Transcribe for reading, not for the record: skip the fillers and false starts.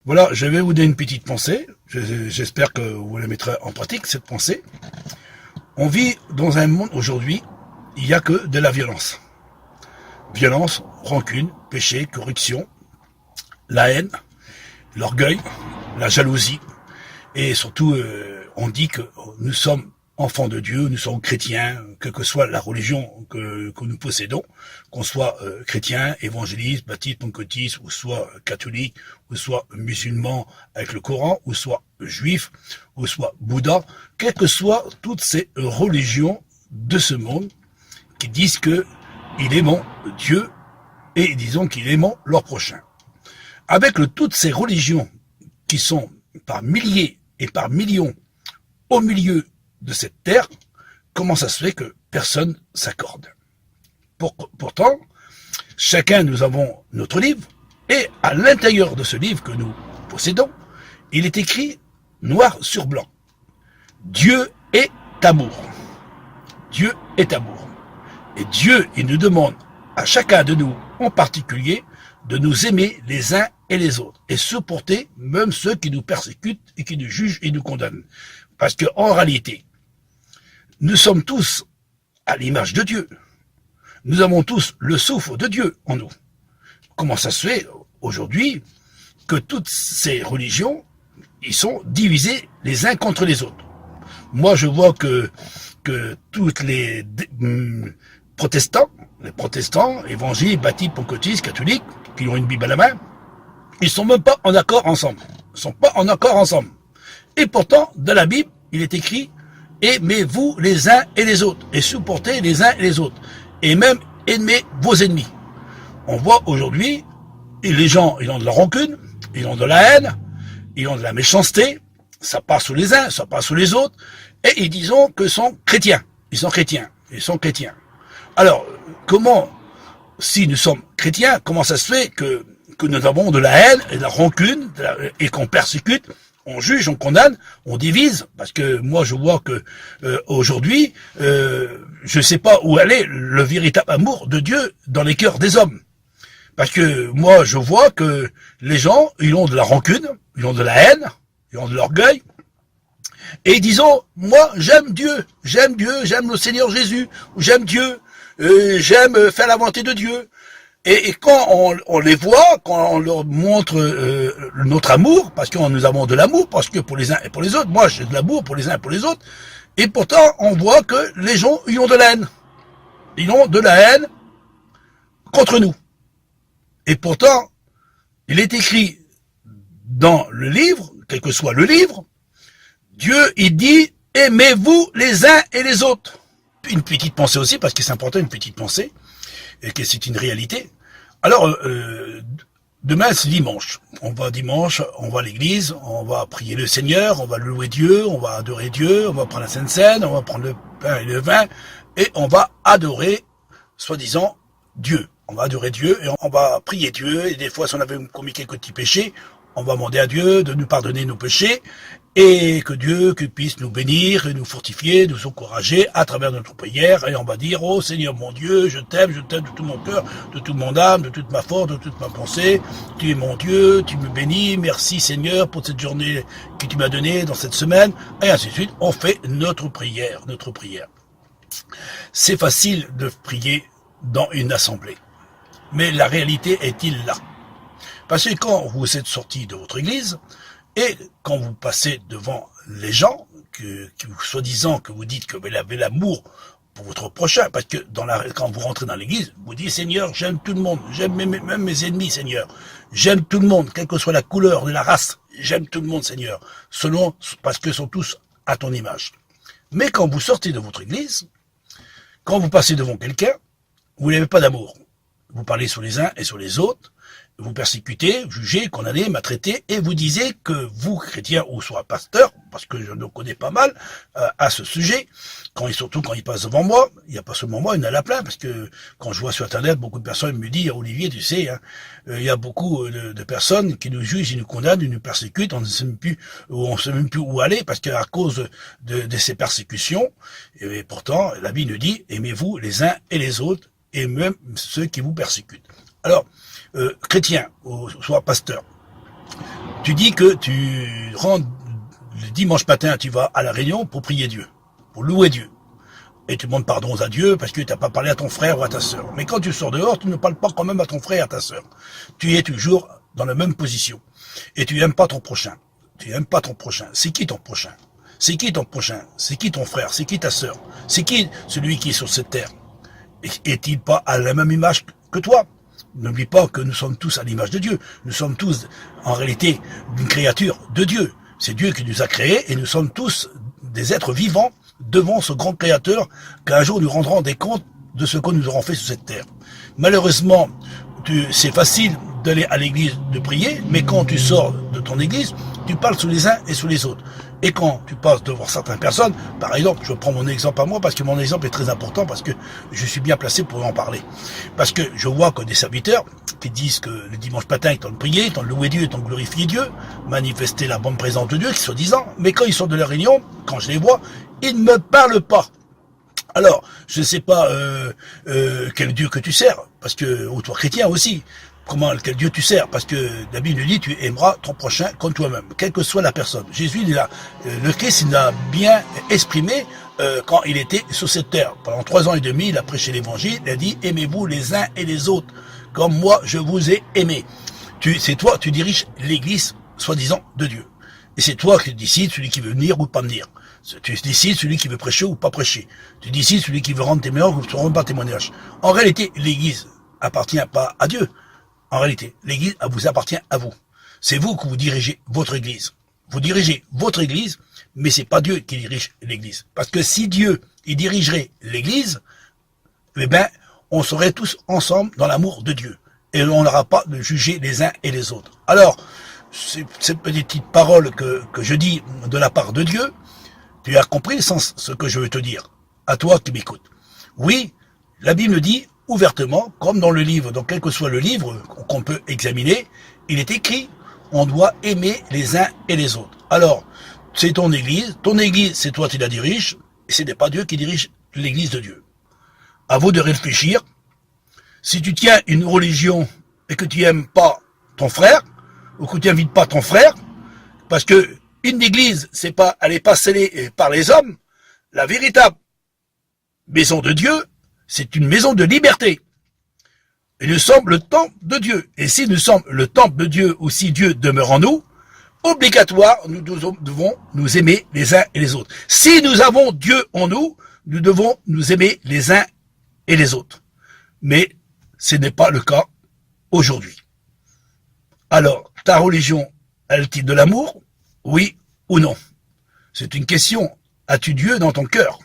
Voilà, je vais vous donner une petite pensée. J'espère que vous la mettrez en pratique, cette pensée. On vit dans un monde aujourd'hui, il n'y a que de la violence. Violence, rancune, péché, corruption, la haine, l'orgueil, la jalousie. Et surtout, on dit que nous sommes enfants de Dieu, nous sommes chrétiens, quelle que soit la religion que nous possédons, qu'on soit chrétien, évangéliste, baptiste, pentecôtiste, ou soit catholique, ou soit musulman avec le Coran, ou soit juif, ou soit Bouddha, quelles que soient toutes ces religions de ce monde qui disent que il est mon Dieu et disons qu'il aimant leur prochain. Avec toutes ces religions qui sont par milliers et par millions au milieu de cette terre, comment ça se fait que personne s'accorde? Pourtant, chacun nous avons notre livre, et à l'intérieur de ce livre que nous possédons, il est écrit noir sur blanc. Dieu est amour. Dieu est amour. Et Dieu, il nous demande à chacun de nous, en particulier, de nous aimer les uns et les autres, et supporter même ceux qui nous persécutent et qui nous jugent et nous condamnent. Parce que en réalité, nous sommes tous à l'image de Dieu. Nous avons tous le souffle de Dieu en nous. Comment ça se fait aujourd'hui que toutes ces religions, ils sont divisés les uns contre les autres? Moi, je vois que toutes les protestants, évangiles, baptistes, pentecôtistes, catholiques, qui ont une Bible à la main, ils sont même pas en accord ensemble. Ils sont pas en accord ensemble. Et pourtant, dans la Bible, il est écrit aimez-vous les uns et les autres, et supportez les uns et les autres, et même aimez vos ennemis. On voit aujourd'hui, les gens, ils ont de la rancune, ils ont de la haine, ils ont de la méchanceté, ça passe sous les uns, ça passe sous les autres, et ils disent que sont chrétiens. Ils sont chrétiens, ils sont chrétiens. Alors, comment, si nous sommes chrétiens, comment ça se fait que nous avons de la haine et de la rancune, et qu'on persécute, on juge, on condamne, on divise, parce que moi je vois que aujourd'hui, je sais pas où aller le véritable amour de Dieu dans les cœurs des hommes. Parce que moi je vois que les gens, ils ont de la rancune, ils ont de la haine, ils ont de l'orgueil, et disons, moi j'aime Dieu, j'aime le Seigneur Jésus, j'aime Dieu, j'aime faire la volonté de Dieu. Et quand on les voit, quand on leur montre notre amour, parce que nous avons de l'amour, parce que pour les uns et pour les autres, moi j'ai de l'amour pour les uns et pour les autres, et pourtant on voit que les gens, ils ont de la haine. Ils ont de la haine contre nous. Et pourtant, il est écrit dans le livre, quel que soit le livre, Dieu, il dit, aimez-vous les uns et les autres. Une petite pensée aussi, parce que c'est important, une petite pensée, et que c'est une réalité. Alors, demain c'est dimanche. On va à l'église, on va prier le Seigneur, on va louer Dieu, on va adorer Dieu, on va prendre la Sainte Seine, on va prendre le pain et le vin, et on va adorer, soi-disant, Dieu. On va adorer Dieu, et on va prier Dieu, et des fois, si on avait commis quelques petits péchés, on va demander à Dieu de nous pardonner nos péchés, et que Dieu puisse nous bénir et nous fortifier, nous encourager à travers notre prière, et on va dire, oh Seigneur mon Dieu, je t'aime de tout mon cœur, de toute mon âme, de toute ma force, de toute ma pensée, tu es mon Dieu, tu me bénis, merci Seigneur pour cette journée que tu m'as donnée dans cette semaine, et ainsi de suite, on fait notre prière. C'est facile de prier dans une assemblée, mais la réalité est-il là? Parce que quand vous êtes sorti de votre église, et quand vous passez devant les gens, soi-disant que vous dites que vous avez l'amour pour votre prochain, parce que quand vous rentrez dans l'église, vous dites Seigneur, j'aime tout le monde, j'aime même mes ennemis, Seigneur, j'aime tout le monde, quelle que soit la couleur de la race, j'aime tout le monde, Seigneur, parce que sont tous à ton image. Mais quand vous sortez de votre église, quand vous passez devant quelqu'un, vous n'avez pas d'amour. Vous parlez sur les uns et sur les autres, vous persécutez, jugez, condamnez, maltraitez, et vous disiez que vous, chrétiens ou soit pasteur, parce que je le connais pas mal à ce sujet, surtout quand il passe devant moi, il n'y a pas seulement moi, il y en a la plein, parce que quand je vois sur Internet, beaucoup de personnes me disent, Olivier, tu sais, il y a beaucoup de personnes qui nous jugent, ils nous condamnent, ils nous persécutent, on ne sait même plus où aller, parce qu'à cause de ces persécutions, et pourtant, la Bible nous dit, aimez-vous les uns et les autres, et même ceux qui vous persécutent. Alors, chrétien, ou soit pasteur, Tu dis que tu rentres le dimanche matin, tu vas à la réunion pour prier Dieu, pour louer Dieu. Et tu demandes pardon à Dieu parce que tu n'as pas parlé à ton frère ou à ta sœur. Mais quand tu sors dehors, tu ne parles pas quand même à ton frère et à ta sœur. Tu es toujours dans la même position. Et tu n'aimes pas ton prochain. Tu n'aimes pas ton prochain. C'est qui ton prochain? C'est qui ton prochain? C'est qui ton frère? C'est qui ta sœur? C'est qui celui qui est sur cette terre? Est-il pas à la même image que toi? N'oublie pas que nous sommes tous à l'image de Dieu. Nous sommes tous, en réalité, une créature de Dieu. C'est Dieu qui nous a créés et nous sommes tous des êtres vivants devant ce grand créateur qu'un jour nous rendrons des comptes de ce que nous aurons fait sur cette terre. Malheureusement, c'est facile d'aller à l'église, de prier, mais quand tu sors de ton église, tu parles sous les uns et sous les autres. Et quand tu passes devant certaines personnes, par exemple, je prends mon exemple à moi parce que mon exemple est très important, parce que je suis bien placé pour en parler. Parce que je vois que des serviteurs qui disent que le dimanche matin, ils t'ont prié, ils t'ont loué Dieu, ils t'ont glorifié Dieu, manifesté la bonne présence de Dieu, qui soi-disant, mais quand ils sortent de la réunion, quand je les vois, ils ne me parlent pas. Alors, je ne sais pas quel Dieu que tu sers, parce que, ou toi chrétien aussi, quel Dieu tu sers, parce que la Bible dit tu aimeras ton prochain comme toi-même, quelle que soit la personne. Jésus, le Christ, il l'a bien exprimé quand il était sur cette terre. Pendant 3 ans et demi, il a prêché l'évangile, il a dit aimez-vous les uns et les autres, comme moi je vous ai aimé. C'est toi, tu diriges l'église, soi-disant, de Dieu. Et c'est toi qui décides celui qui veut venir ou pas venir. Tu décides celui qui veut prêcher ou pas prêcher. Tu décides celui qui veut rendre témoignage ou ne rendre pas témoignage. En réalité, l'église appartient pas à Dieu. En réalité, l'église vous appartient à vous. C'est vous que vous dirigez votre église. Vous dirigez votre église, mais c'est pas Dieu qui dirige l'église. Parce que si Dieu, il dirigerait l'église, eh ben, on serait tous ensemble dans l'amour de Dieu. Et on n'aura pas de juger les uns et les autres. Alors, cette petite parole que je dis de la part de Dieu, tu as compris le sens, ce que je veux te dire. À toi qui m'écoutes. Oui, la Bible dit ouvertement, comme dans le livre, donc quel que soit le livre qu'on peut examiner, il est écrit, on doit aimer les uns et les autres. Alors, c'est ton église, c'est toi qui la diriges, et ce n'est pas Dieu qui dirige l'église de Dieu. À vous de réfléchir. Si tu tiens une religion et que tu n'aimes pas ton frère, ou que tu n'invites pas ton frère, parce que une église, elle n'est pas scellée par les hommes, la véritable maison de Dieu, c'est une maison de liberté. Et nous sommes le temple de Dieu. Et si nous sommes le temple de Dieu, ou si Dieu demeure en nous, obligatoire, nous devons nous aimer les uns et les autres. Si nous avons Dieu en nous, nous devons nous aimer les uns et les autres. Mais ce n'est pas le cas aujourd'hui. Alors, ta religion a-t-elle de l'amour? Oui ou non? C'est une question. As-tu Dieu dans ton cœur?